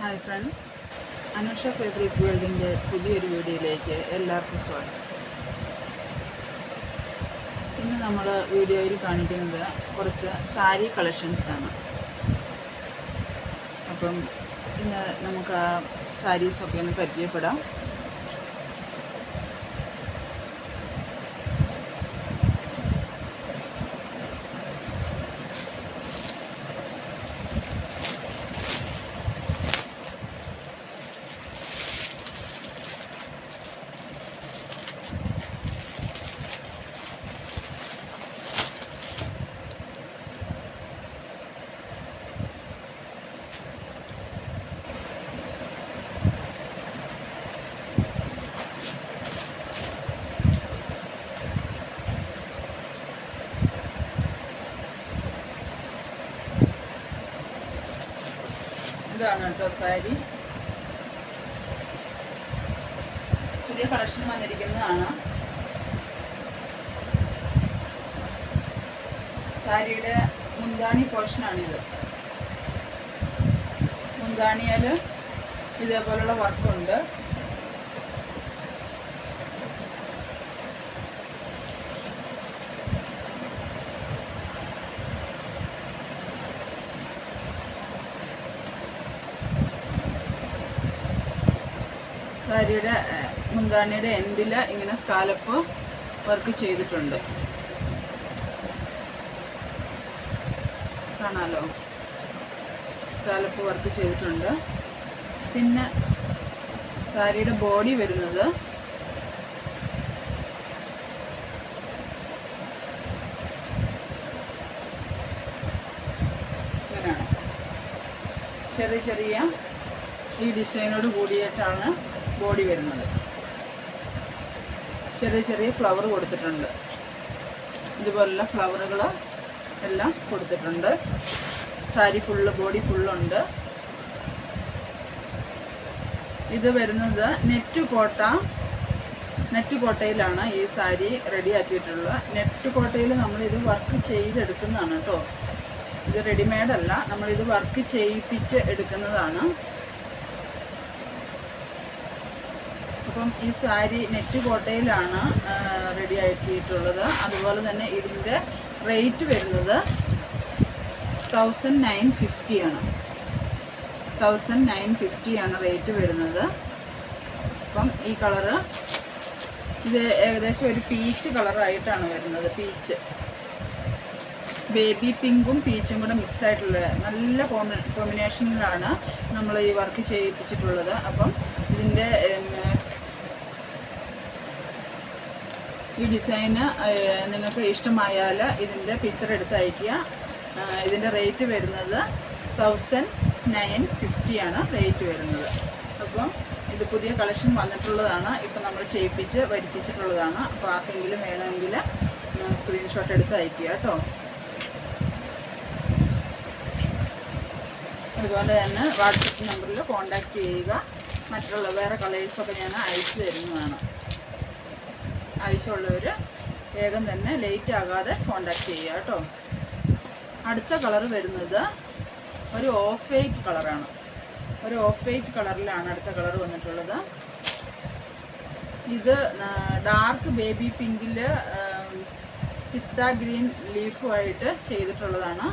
Hi friends, Anusha fabric വേൾഡിൻ്റെ പുതിയൊരു വീഡിയോയിലേക്ക് എല്ലാവർക്കും സ്വാഗതം. ഇന്ന് നമ്മൾ വീഡിയോയിൽ കാണിക്കുന്നത് കുറച്ച് സാരി കളക്ഷൻസാണ്. അപ്പം ഇന്ന് നമുക്ക് ആ സാരീസൊക്കെ ഒന്ന് പരിചയപ്പെടാം. ഇതാണ് കേട്ടോ സാരി. പുതിയ കളക്ഷൻ വന്നിരിക്കുന്നതാണ്. സാരിയുടെ മുന്താണി പോർഷനാണിത്. മുന്താണിയാൽ ഇതേപോലുള്ള വർക്കുണ്ട്. സാരിയുടെ മുന്താണിയുടെ എൻഡിൽ ഇങ്ങനെ സ്കാലപ്പ് വർക്ക് ചെയ്തിട്ടുണ്ട്, കാണാലോ. സ്കാലപ്പ് വർക്ക് ചെയ്തിട്ടുണ്ട്. പിന്നെ സാരിയുടെ ബോഡി വരുന്നത് ഇങ്ങനെയാണ്. ചെറിയ ചെറിയ ഈ ഡിസൈനോട് കൂടിയിട്ടാണ് ബോഡി വരുന്നത്. ചെറിയ ചെറിയ ഫ്ലവർ കൊടുത്തിട്ടുണ്ട്. ഇതുപോലുള്ള ഫ്ലവറുകൾ എല്ലാം കൊടുത്തിട്ടുണ്ട്. സാരി ഫുള്ള്, ബോഡി ഫുള്ളുണ്ട്. ഇത് വരുന്നത് നെറ്റ് കോട്ടയിലാണ് ഈ സാരി റെഡിയാക്കിയിട്ടുള്ളത്. നെറ്റ് കോട്ടയിൽ നമ്മളിത് വർക്ക് ചെയ്തെടുക്കുന്നതാണ് കേട്ടോ. ഇത് റെഡിമെയ്ഡല്ല, നമ്മളിത് വർക്ക് ചെയ്യിപ്പിച്ച് എടുക്കുന്നതാണ്. അപ്പം ഈ സാരി നെറ്റ് കോട്ടയിലാണ് റെഡി ആക്കിയിട്ടുള്ളത്. അതുപോലെ തന്നെ ഇതിൻ്റെ റേറ്റ് വരുന്നത് 1950 ആണ്. 1950 ആണ് റേറ്റ് വരുന്നത്. അപ്പം ഈ കളറ് ഇത് ഏകദേശം ഒരു പീച്ച് കളറായിട്ടാണ് വരുന്നത്. പീച്ച്, ബേബി പിങ്കും പീച്ചും കൂടെ മിക്സ് ആയിട്ടുള്ള നല്ല കോമ്പിനേഷനിലാണ് നമ്മൾ ഈ വർക്ക് ചെയ്യിപ്പിച്ചിട്ടുള്ളത്. അപ്പം ഇതിൻ്റെ ഈ ഡിസൈന് നിങ്ങൾക്ക് ഇഷ്ടമായാൽ ഇതിൻ്റെ പിക്ചർ എടുത്ത് അയയ്ക്കുക. ഇതിൻ്റെ റേറ്റ് വരുന്നത് 1950 ആണ് റേറ്റ് വരുന്നത്. അപ്പം ഇത് പുതിയ കളക്ഷൻ വന്നിട്ടുള്ളതാണ്. ഇപ്പം നമ്മൾ ചെയ്യിപ്പിച്ച് വരുത്തിച്ചിട്ടുള്ളതാണ്. അപ്പോൾ ആർക്കെങ്കിലും വേണമെങ്കിൽ സ്ക്രീൻഷോട്ട് എടുത്ത് അയയ്ക്കുക കേട്ടോ. അതുപോലെ തന്നെ വാട്സപ്പ് നമ്പറിൽ കോൺടാക്റ്റ് ചെയ്യുക. മറ്റുള്ള വേറെ കളേഴ്സൊക്കെ ഞാൻ അയച്ചു തരുന്നതാണ്. ആവശ്യമുള്ളവർ വേഗം തന്നെ ലേറ്റ് ആകാതെ കോൺടാക്റ്റ് ചെയ്യുക കേട്ടോ. അടുത്ത കളർ വരുന്നത് ഒരു ഓഫ് വൈറ്റ് കളറാണ്. ഒരു ഓഫ് വൈറ്റ് കളറിലാണ് അടുത്ത കളർ വന്നിട്ടുള്ളത്. ഇത് ഡാർക്ക് ബേബി പിങ്കിൽ പിസ്ത ഗ്രീൻ ലീഫുമായിട്ട് ചെയ്തിട്ടുള്ളതാണ്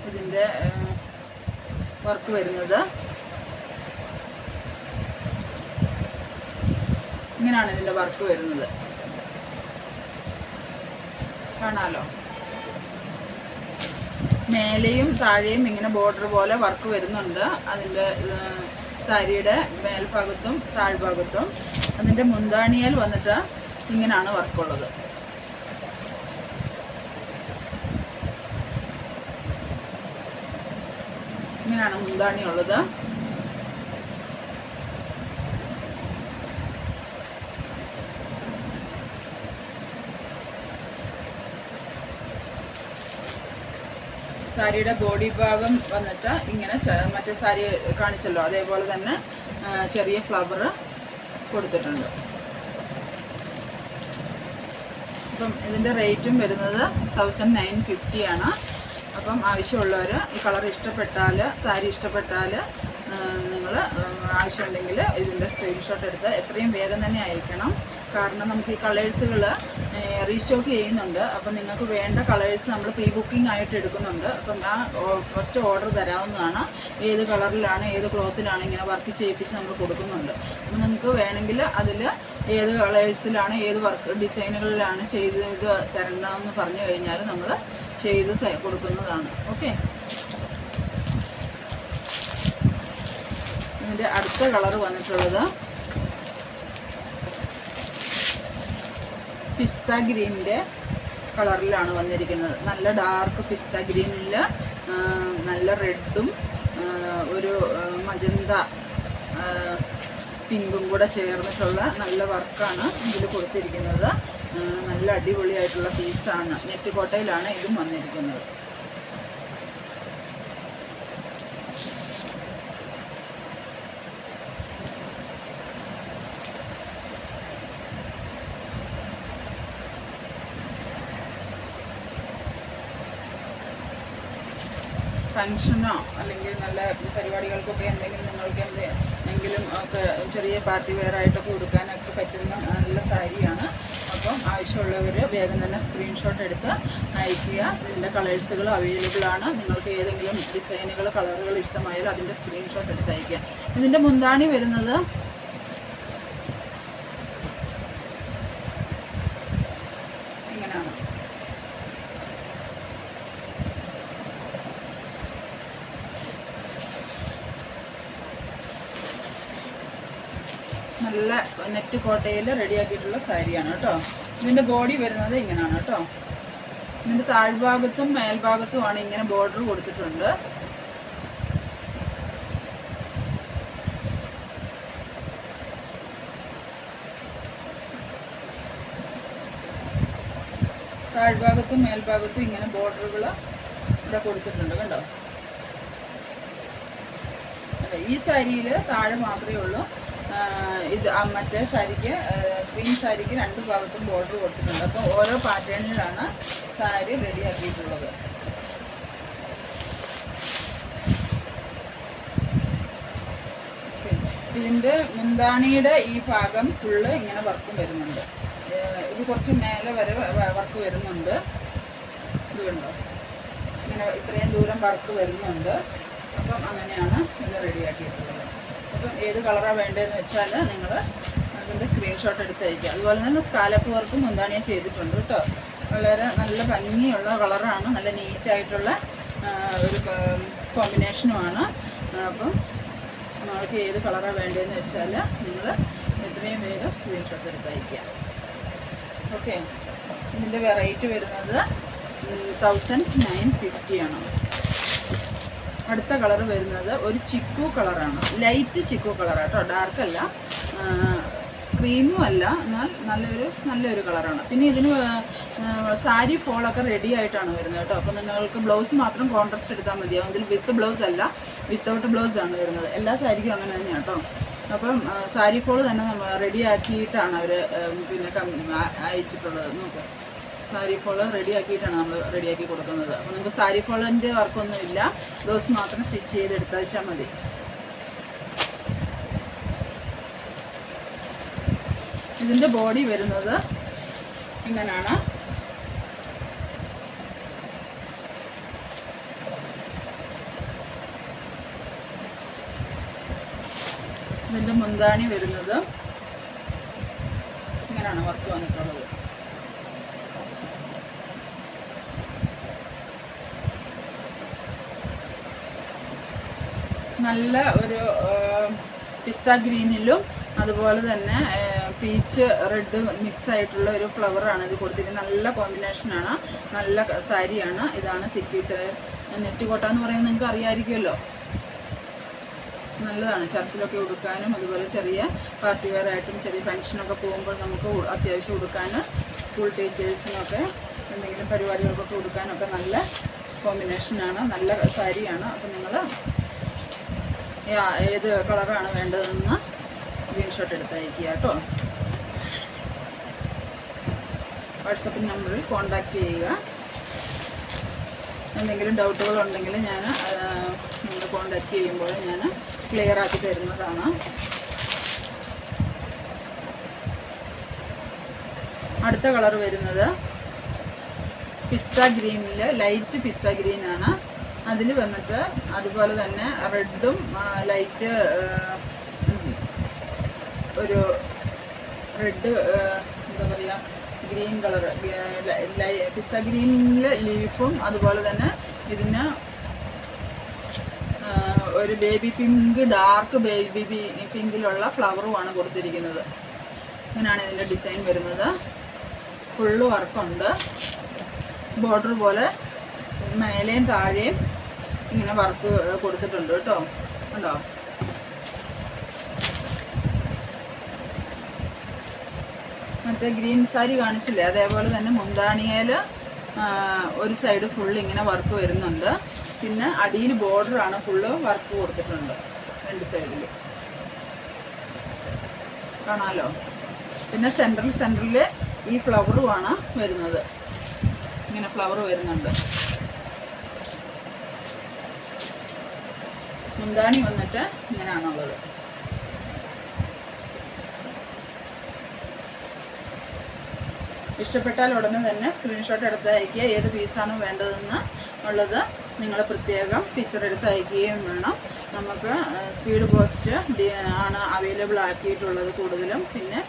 ഇതിൻ്റെ വർക്ക് വരുന്നത്. ഇങ്ങനെയാണ് ഇതിൻ്റെ വർക്ക് വരുന്നത്, കാണാലോ. മേലെയും താഴെയും ഇങ്ങനെ ബോർഡർ പോലെ വർക്ക് വരുന്നുണ്ട് അതിൻ്റെ സാരിയുടെ മേൽഭാഗത്തും താഴ്ഭാഗത്തും. അതിൻ്റെ മുന്താണിയാൽ വന്നിട്ട് ഇങ്ങനെയാണ് വർക്കുള്ളത്. ഇങ്ങനെയാണ് മുന്താണി ഉള്ളത്. സാരിയുടെ ബോഡി ഭാഗം വന്നിട്ട് ഇങ്ങനെ മറ്റേ സാരി കാണിച്ചല്ലോ അതേപോലെ തന്നെ ചെറിയ ഫ്ലവർ കൊടുത്തിട്ടുണ്ട്. അപ്പം ഇതിൻ്റെ റേറ്റും വരുന്നത് 1950 ആണ്. അപ്പം ആവശ്യമുള്ളവർ ഈ കളർ ഇഷ്ടപ്പെട്ടാൽ, സാരി ഇഷ്ടപ്പെട്ടാൽ നിങ്ങൾ ആവശ്യമുണ്ടെങ്കിൽ ഇതിൻ്റെ സ്ക്രീൻഷോട്ട് എടുത്ത് എത്രയും വേഗം തന്നെ അയക്കണം. കാരണം നമുക്ക് ഈ കളേഴ്സുകൾ റീസ്റ്റോക്ക് ചെയ്യുന്നുണ്ട്. അപ്പം നിങ്ങൾക്ക് വേണ്ട കളേഴ്സ് നമ്മൾ പ്രീ ബുക്കിംഗ് ആയിട്ട് എടുക്കുന്നുണ്ട്. അപ്പം ആ ഫസ്റ്റ് ഓർഡർ തരാവുന്നതാണ്. ഏത് കളറിലാണ് ഏത് ക്ലോത്തിലാണ് ഇങ്ങനെ വർക്ക് ചെയ്യിപ്പിച്ച് നമ്മൾ കൊടുക്കുന്നുണ്ട്. അപ്പം നിങ്ങൾക്ക് വേണമെങ്കിൽ അതിൽ ഏത് കളേഴ്സിലാണ് ഏത് വർക്ക് ഡിസൈനുകളിലാണ് ചെയ്ത് തരണമെന്ന് പറഞ്ഞു കഴിഞ്ഞാൽ നമ്മൾ ചെയ്ത് കൊടുക്കുന്നതാണ്. ഓക്കെ. ഇതിൻ്റെ അടുത്ത കളർ വന്നിട്ടുള്ളത് പിസ്ത ഗ്രീനിൻ്റെ കളറിലാണ് വന്നിരിക്കുന്നത്. നല്ല ഡാർക്ക് പിസ്ത ഗ്രീനിൽ നല്ല റെഡും ഒരു മജന്ത പിങ്കും കൂടെ ചേർന്നിട്ടുള്ള നല്ല വർക്കാണ് ഇതിൽ കൊടുത്തിരിക്കുന്നത്. നല്ല അടിപൊളിയായിട്ടുള്ള പീസാണ്. നെറ്റ് കോട്ടയിലാണ് ഇതും വന്നിരിക്കുന്നത്. ഫങ്ഷനോ അല്ലെങ്കിൽ നല്ല പരിപാടികൾക്കൊക്കെ എന്തെങ്കിലും നിങ്ങൾക്ക് എന്തെങ്കിലും ഒക്കെ ചെറിയ പാർട്ടി വെയർ ആയിട്ടൊക്കെ കൊടുക്കാനൊക്കെ പറ്റുന്ന നല്ല സാരിയാണ്. അപ്പം ആവശ്യമുള്ളവർ വേഗം തന്നെ സ്ക്രീൻഷോട്ട് എടുത്ത് അയയ്ക്കുക. ഇതിൻ്റെ കളേഴ്സുകൾ അവൈലബിൾ ആണ്. നിങ്ങൾക്ക് ഏതെങ്കിലും ഡിസൈനുകൾ കളറുകൾ ഇഷ്ടമായാൽ അതിൻ്റെ സ്ക്രീൻഷോട്ട് എടുത്ത് അയയ്ക്കുക. ഇതിൻ്റെ മുന്താണി വരുന്നത് ഇങ്ങനെയാണ്. നല്ല നെറ്റ് കോട്ടയിൽ റെഡിയാക്കിയിട്ടുള്ള സാരിയാണ് കേട്ടോ. ഇതിൻ്റെ ബോഡി വരുന്നത് ഇങ്ങനെയാണ് കേട്ടോ. ഇതിൻ്റെ താഴ്ഭാഗത്തും മേൽഭാഗത്തുമാണ് ഇങ്ങനെ ബോർഡർ കൊടുത്തിട്ടുണ്ട്. താഴ്ഭാഗത്തും മേൽഭാഗത്തും ഇങ്ങനെ ബോർഡറുകൾ ഇവിടെ കൊടുത്തിട്ടുണ്ട് കണ്ടോ. അതെ, ഈ സാരിയിൽ താഴെ മാത്രമേ ഉള്ളൂ. ഇത് മറ്റേ സാരിക്ക് ക്രീം സാരിക്ക് രണ്ട് ഭാഗത്തും ബോർഡർ കൊടുത്തിട്ടുണ്ട്. അപ്പോൾ ഓരോ പാറ്റേണിലാണ് സാരി റെഡിയാക്കിയിട്ടുള്ളത്. ഇതിൻ്റെ മുന്താണിയുടെ ഈ ഭാഗം ഫുള്ള് ഇങ്ങനെ വർക്കും വരുന്നുണ്ട്. ഇത് കുറച്ച് മേലെ വരെ വർക്ക് വരുന്നുണ്ട്. ഇത് കണ്ടോ, ഇങ്ങനെ ഇത്രയും ദൂരം വർക്ക് വരുന്നുണ്ട്. അപ്പം അങ്ങനെയാണ് ഇത് റെഡിയാക്കിയിട്ടുള്ളത്. അപ്പം ഏത് കളറാണ് വേണ്ടതെന്ന് വെച്ചാൽ നിങ്ങൾ അതിൻ്റെ സ്ക്രീൻഷോട്ട് എടുത്ത് അയക്കുക. അതുപോലെ തന്നെ സ്കാലപ്പ് വർക്കും മുന്താണിയെ ചെയ്തിട്ടുണ്ട് കേട്ടോ. വളരെ നല്ല ഭംഗിയുള്ള കളറാണ്. നല്ല നീറ്റായിട്ടുള്ള ഒരു കോമ്പിനേഷനുമാണ്. അപ്പം നിങ്ങൾക്ക് ഏത് കളറാണ് വേണ്ടതെന്ന് വെച്ചാൽ നിങ്ങൾ എത്രയും വേഗം സ്ക്രീൻഷോട്ട് എടുത്ത് അയക്കുക. ഓക്കെ. ഇതിൻ്റെ റേറ്റ് വരുന്നത് 1950 ആണ്. അടുത്ത കളർ വരുന്നത് ഒരു ചിക്കു കളറാണ്. ലൈറ്റ് ചിക്കു കളറാണ് കേട്ടോ. ഡാർക്കല്ല, ക്രീമും അല്ല, എന്നാൽ നല്ലൊരു കളറാണ്. പിന്നെ ഇതിന് സാരി ഫോളൊക്കെ റെഡി ആയിട്ടാണ് വരുന്നത് കേട്ടോ. അപ്പോൾ നിങ്ങൾക്ക് ബ്ലൗസ് മാത്രം കോൺട്രാസ്റ്റ് എടുത്താൽ മതിയാവും. ഇതിൽ വിത്ത് ബ്ലൗസ് അല്ല, വിത്തൗട്ട് ബ്ലൗസാണ് വരുന്നത്. എല്ലാ സാരിക്കും അങ്ങനെ തന്നെയാണ് കേട്ടോ. അപ്പം സാരി ഫോൾ തന്നെ റെഡി ആക്കിയിട്ടാണ് അവർ പിന്നെ അയച്ചിട്ടുള്ളത്. നോക്കുക, സാരി ഫോൾ റെഡിയാക്കിയിട്ടാണ് നമ്മൾ റെഡിയാക്കി കൊടുക്കുന്നത്. അപ്പോൾ നിങ്ങൾക്ക് സാരി ഫോളിൻ്റെ വർക്കൊന്നും ഇല്ല, ബ്ലൗസ് മാത്രം സ്റ്റിച്ച് ചെയ്തെടുത്താൽ വെച്ചാൽ മതി. ഇതിൻ്റെ ബോഡി വരുന്നത് ഇങ്ങനെയാണ്. ഇതിൻ്റെ മുന്താണി വരുന്നത് ഇങ്ങനെയാണ് വർക്ക് വന്നിട്ടുള്ളത്. നല്ല ഒരു പിസ്ത ഗ്രീനിലും അതുപോലെ തന്നെ പീച്ച് റെഡ് മിക്സ് ആയിട്ടുള്ള ഒരു ഫ്ലവറാണ് ഇത് കൊടുത്തിരിക്കുന്നത്. നല്ല കോമ്പിനേഷനാണ്, നല്ല സാരിയാണ്. ഇതാണ് ഇത്ര നെറ്റ് കോട്ട എന്ന് പറയുന്നത് നിങ്ങൾക്ക് അറിയാമായിരിക്കുമല്ലോ. നല്ലതാണ് ചർച്ചിലൊക്കെ ഉടുക്കാനും അതുപോലെ ചെറിയ പാർട്ടി വെയർ ആയിട്ടും ചെറിയ ഫംഗ്ഷനൊക്കെ പോകുമ്പോൾ നമുക്ക് അത്യാവശ്യം ഉടുക്കാൻ, സ്കൂൾ ടീച്ചേഴ്സിനൊക്കെ എന്തെങ്കിലും പരിപാടികൾക്കൊക്കെ ഉടുക്കാനൊക്കെ നല്ല കോമ്പിനേഷനാണ്, നല്ല സാരിയാണ്. അപ്പം നിങ്ങൾ ഏത് കളറാണ് വേണ്ടതെന്ന് സ്ക്രീൻഷോട്ട് എടുത്ത് അയക്കുക കേട്ടോ. വാട്സപ്പ് നമ്പറിൽ കോൺടാക്റ്റ് ചെയ്യുക. എന്തെങ്കിലും ഡൗട്ടുകളുണ്ടെങ്കിൽ ഞാൻ നിങ്ങളുടെ കോണ്ടാക്ട് ചെയ്യുമ്പോൾ ഞാൻ ക്ലിയർ ആക്കി തരുന്നതാണ്. അടുത്ത കളർ വരുന്നത് പിസ്ത ഗ്രീനിൽ ലൈറ്റ് പിസ്ത ഗ്രീനാണ്. അതിൽ വന്നിട്ട് അതുപോലെ തന്നെ റെഡും ലൈറ്റ് ഒരു റെഡ് എന്താ പറയുക ഗ്രീൻ കളർ പിസ്ത ഗ്രീനിൽ ലീഫും അതുപോലെ തന്നെ ഇതിന് ഒരു ബേബി പിങ്ക് ഡാർക്ക് ബേബി പിങ്കിലുള്ള ഫ്ലവറുമാണ് കൊടുത്തിരിക്കുന്നത്. ഇങ്ങനെയാണ് ഇതിൻ്റെ ഡിസൈൻ വരുന്നത്. ഫുള്ള് വർക്കുണ്ട്. ബോർഡർ പോലെ മേലെയും താഴെയും ഇങ്ങനെ വർക്ക് കൊടുത്തിട്ടുണ്ട് കേട്ടോ. കണ്ടോ? മറ്റേ ഗ്രീൻ സാരി കാണിച്ചില്ലേ, അതേപോലെ തന്നെ മുന്താണിയേൽ ഒരു സൈഡ് ഫുള്ള് ഇങ്ങനെ വർക്ക് വരുന്നുണ്ട്. പിന്നെ അടിയിൽ ബോർഡറാണ് ഫുള്ള് വർക്ക് കൊടുത്തിട്ടുണ്ട് രണ്ട് സൈഡിൽ, കാണാമല്ലോ. പിന്നെ സെൻറ്ററിൽ ഈ ഫ്ലവറുമാണ് വരുന്നത്. ഇങ്ങനെ ഫ്ലവർ വരുന്നുണ്ട്. മുന്താണി വന്നിട്ട് ഇങ്ങനെയാണുള്ളത്. ഇഷ്ടപ്പെട്ടാൽ ഉടനെ തന്നെ സ്ക്രീൻഷോട്ട് എടുത്ത് അയക്കുക. ഏത് പീസാണ് വേണ്ടതെന്ന് ഉള്ളത് നിങ്ങൾ പ്രത്യേകം പിക്ചർ എടുത്ത് അയക്കുകയും വേണം. നമുക്ക് സ്പീഡ് പോസ്റ്റ് ആണ് അവൈലബിൾ ആക്കിയിട്ടുള്ളത് കൂടുതലും. പിന്നെ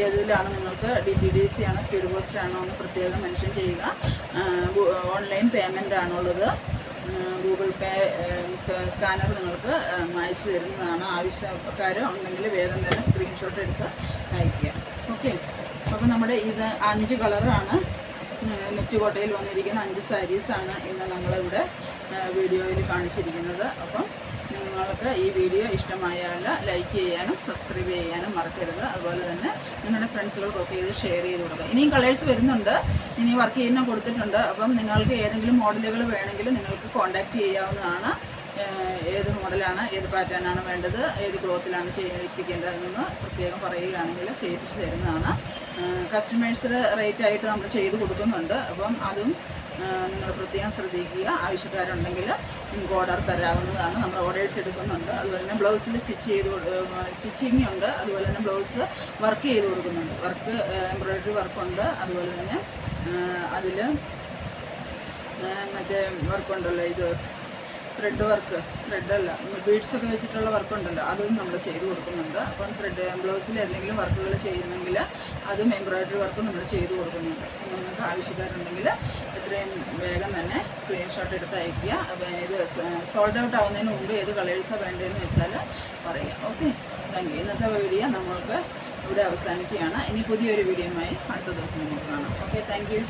ഏതിലാണ് നിങ്ങൾക്ക് DTDC ആണോ സ്പീഡ് പോസ്റ്റ് ആണോ എന്ന് പ്രത്യേകം മെൻഷൻ ചെയ്യുക. ഓൺലൈൻ പേയ്മെൻ്റ് ആണുള്ളത്. ഗൂഗിൾ പേ സ്കാനർ നിങ്ങൾക്ക് അയച്ചു തരുന്നതാണ്. ആവശ്യക്കാർ ഉണ്ടെങ്കിൽ വേഗം തന്നെ സ്ക്രീൻഷോട്ട് എടുത്ത് അയയ്ക്കുക. ഓക്കെ, അപ്പോൾ നമ്മുടെ ഇത് 5 കളറാണ് നെറ്റുകോട്ടയിൽ വന്നിരിക്കുന്ന 5 സാരീസാണ് ഇന്ന് നമ്മളിവിടെ വീഡിയോയിൽ കാണിച്ചിരിക്കുന്നത്. അപ്പം നിങ്ങൾക്ക് ഈ വീഡിയോ ഇഷ്ടമായാൽ ലൈക്ക് ചെയ്യാനും സബ്സ്ക്രൈബ് ചെയ്യാനും മറക്കരുത്. അതുപോലെ തന്നെ നിങ്ങളുടെ ഫ്രണ്ട്സുകൾക്കൊക്കെ ഇത് ഷെയർ ചെയ്ത് കൊടുക്കുക. ഇനിയും കളേഴ്സ് വരുന്നുണ്ട്, ഇനി വർക്ക് ചെയ്യുന്ന കൊടുത്തിട്ടുണ്ട്. അപ്പം നിങ്ങൾക്ക് ഏതെങ്കിലും മോഡലുകൾ വേണമെങ്കിൽ നിങ്ങൾക്ക് കോൺടാക്റ്റ് ചെയ്യാവുന്നതാണ്. ഏത് മോഡലാണ്, ഏത് പാറ്റേണാണ് വേണ്ടത്, ഏത് ക്ലോത്തിലാണ് ചെയ്യിപ്പിക്കേണ്ടതെന്ന് പ്രത്യേകം പറയുകയാണെങ്കിൽ ചെയ്യിപ്പിച്ച് തരുന്നതാണ്. കസ്റ്റമേഴ്സിന് റേറ്റായിട്ട് നമ്മൾ ചെയ്ത് കൊടുക്കുന്നുണ്ട്. അപ്പം അതും നിങ്ങൾ പ്രത്യേകം ശ്രദ്ധിക്കുക. ആവശ്യക്കാരുണ്ടെങ്കിൽ നിങ്ങൾക്ക് ഓർഡർ തരാവുന്നതാണ്. നമ്മൾ ഓർഡേഴ്സ് എടുക്കുന്നുണ്ട്. അതുപോലെ തന്നെ ബ്ലൗസിൽ സ്റ്റിച്ചിങ് ഉണ്ട്. അതുപോലെ തന്നെ ബ്ലൗസ് വർക്ക് ചെയ്ത് കൊടുക്കുന്നുണ്ട്. വർക്ക് എംബ്രോയ്ഡറി വർക്കുണ്ട്. അതുപോലെ തന്നെ അതിൽ മറ്റേ വർക്കുണ്ടല്ലോ, ഇത് ത്രെഡ് വർക്ക്, ത്രെഡല്ല ബീഡ്സൊക്കെ വെച്ചിട്ടുള്ള വർക്കുണ്ടല്ലോ, അതും നമ്മൾ ചെയ്ത് കൊടുക്കുന്നുണ്ട്. അപ്പം ബ്ലൗസിൽ എന്തെങ്കിലും വർക്കുകൾ ചെയ്യുന്നെങ്കിൽ അതും എംബ്രോയ്ഡറി വർക്കും നമ്മൾ ചെയ്ത് കൊടുക്കുന്നുണ്ട്. നിങ്ങൾക്ക് ആവശ്യക്കാരുണ്ടെങ്കിൽ എത്രയും വേഗം തന്നെ സ്ക്രീൻഷോട്ട് എടുത്ത് അയയ്ക്കുക. അപ്പോൾ ഇത് സോൾഡ് ഔട്ട് ആവുന്നതിന് മുമ്പ് ഏത് കളേഴ്സാണ് വേണ്ടതെന്ന് വെച്ചാൽ പറയാം. Okay, thank you. ഇന്നത്തെ വീഡിയോ നമ്മൾക്ക് ഇവിടെ അവസാനിക്കുകയാണ്. ഇനി പുതിയൊരു വീഡിയോയുമായി അടുത്ത ദിവസം നമുക്ക് കാണാം. Okay, thank you.